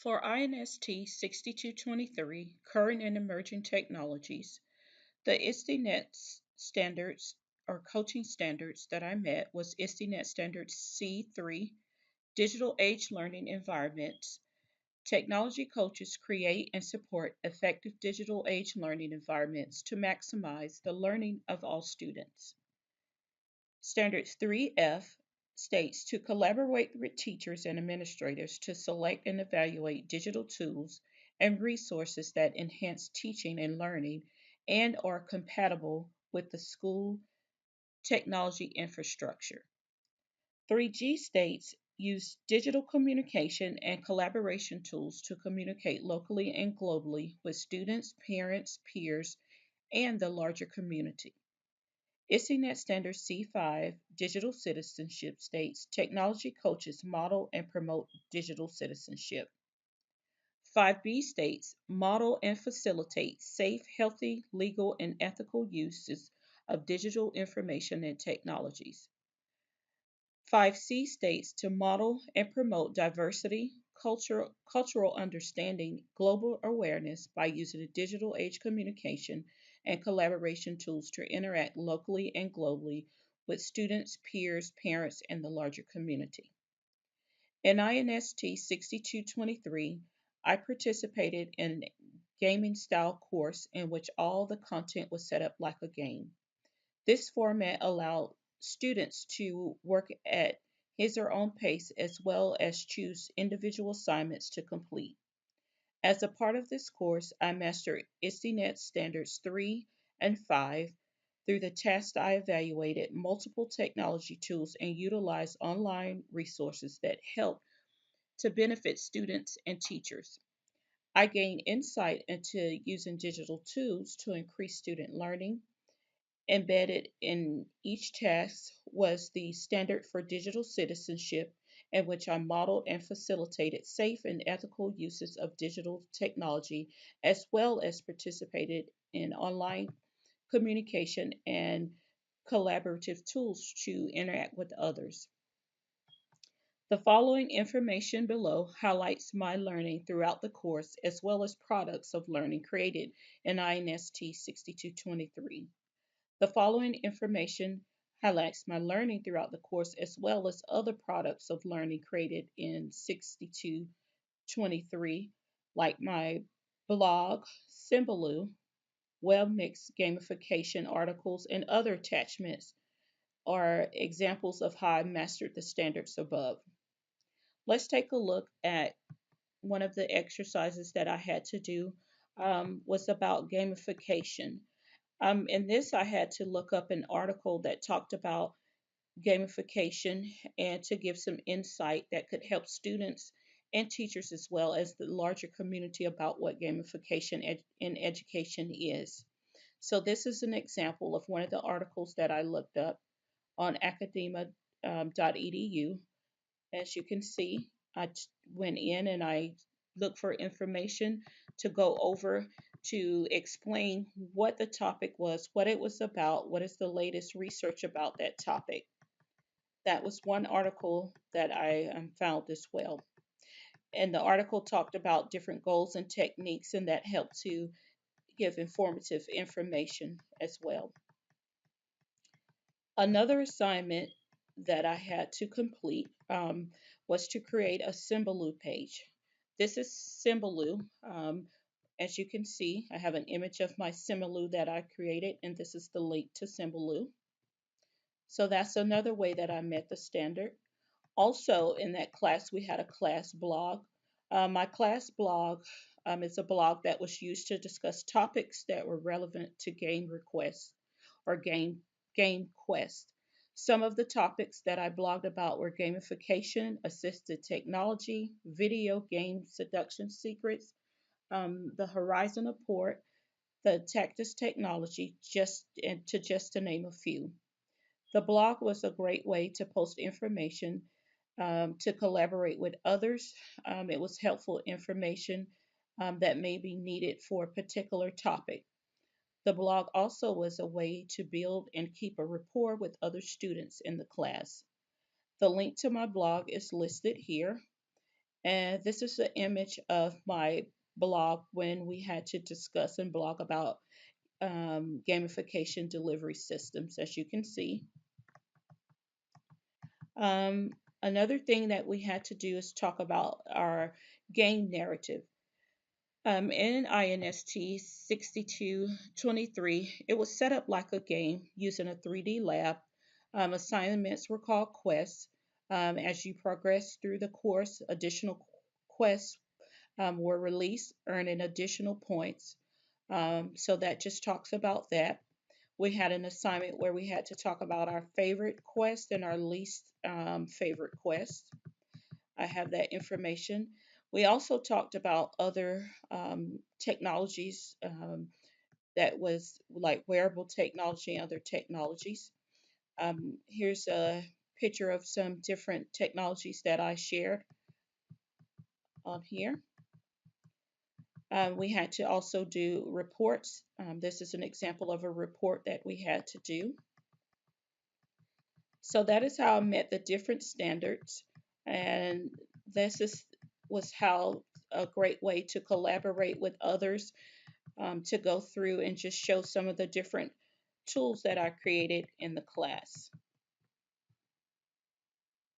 For INST 6223, Current and Emerging Technologies, the ISTENET standards or coaching standards that I met was ISTENET Standard C3, Digital Age Learning Environments. Technology coaches create and support effective digital age learning environments to maximize the learning of all students. Standard 3F states to collaborate with teachers and administrators to select and evaluate digital tools and resources that enhance teaching and learning and are compatible with the school technology infrastructure. 3G states use digital communication and collaboration tools to communicate locally and globally with students, parents, peers, and the larger community. ICNET Standard C5 Digital Citizenship states technology coaches model and promote digital citizenship. 5B states model and facilitate safe, healthy, legal, and ethical uses of digital information and technologies. 5C states to model and promote diversity, cultural understanding, global awareness by using digital age communication and collaboration tools to interact locally and globally with students, peers, parents, and the larger community. In INST 6223, I participated in a gaming style course in which all the content was set up like a game. This format allowed students to work at his or own pace as well as choose individual assignments to complete. As a part of this course, I mastered ISTENET Standards 3 and 5 through the test. I evaluated multiple technology tools and utilized online resources that help to benefit students and teachers. I gained insight into using digital tools to increase student learning. Embedded in each task was the standard for digital citizenship, in which I modeled and facilitated safe and ethical uses of digital technology, as well as participated in online communication and collaborative tools to interact with others. The following information below highlights my learning throughout the course, as well as products of learning created in INST 6223. The following information highlights my learning throughout the course, as well as other products of learning created in 6223, like my blog, Symbaloo, web-mix gamification articles, and other attachments are examples of how I mastered the standards above. Let's take a look at one of the exercises that I had to do was about gamification. In this, I had to look up an article that talked about gamification and to give some insight that could help students and teachers as well as the larger community about what gamification in education is. So, this is an example of one of the articles that I looked up on academia.edu. As you can see, went in and I looked for information to go over to explain what the topic was, what it was about, what is the latest research about that topic. That was one article that I found as well. And the article talked about different goals and techniques, and that helped to give informative information as well. Another assignment that I had to complete was to create a Symbaloo page. This is Symbaloo. As you can see, I have an image of my Symbaloo that I created, and this is the link to Symbaloo. So that's another way that I met the standard. Also, in that class, we had a class blog. My class blog is a blog that was used to discuss topics that were relevant to game requests or game quest. Some of the topics that I blogged about were gamification, assisted technology, video game seduction secrets, the Horizon Report, the Tactus technology, just to name a few. The blog was a great way to post information, to collaborate with others. It was helpful information that may be needed for a particular topic. The blog also was a way to build and keep a rapport with other students in the class. The link to my blog is listed here. And this is an image of my blog when we had to discuss and blog about gamification delivery systems, as you can see. Um, Another thing that we had to do is talk about our game narrative. In INST 6223, it was set up like a game using a 3D lab. Assignments were called quests. As you progress through the course, additional quests were released, earning additional points. So that just talks about that. We had an assignment where we had to talk about our favorite quest and our least favorite quest. I have that information. We also talked about other technologies that was like wearable technology and other technologies. Here's a picture of some different technologies that I shared on here. We had to also do reports. This is an example of a report that we had to do. So that is how I met the different standards, and this is was how a great way to collaborate with others, to go through and just show some of the different tools that I created in the class.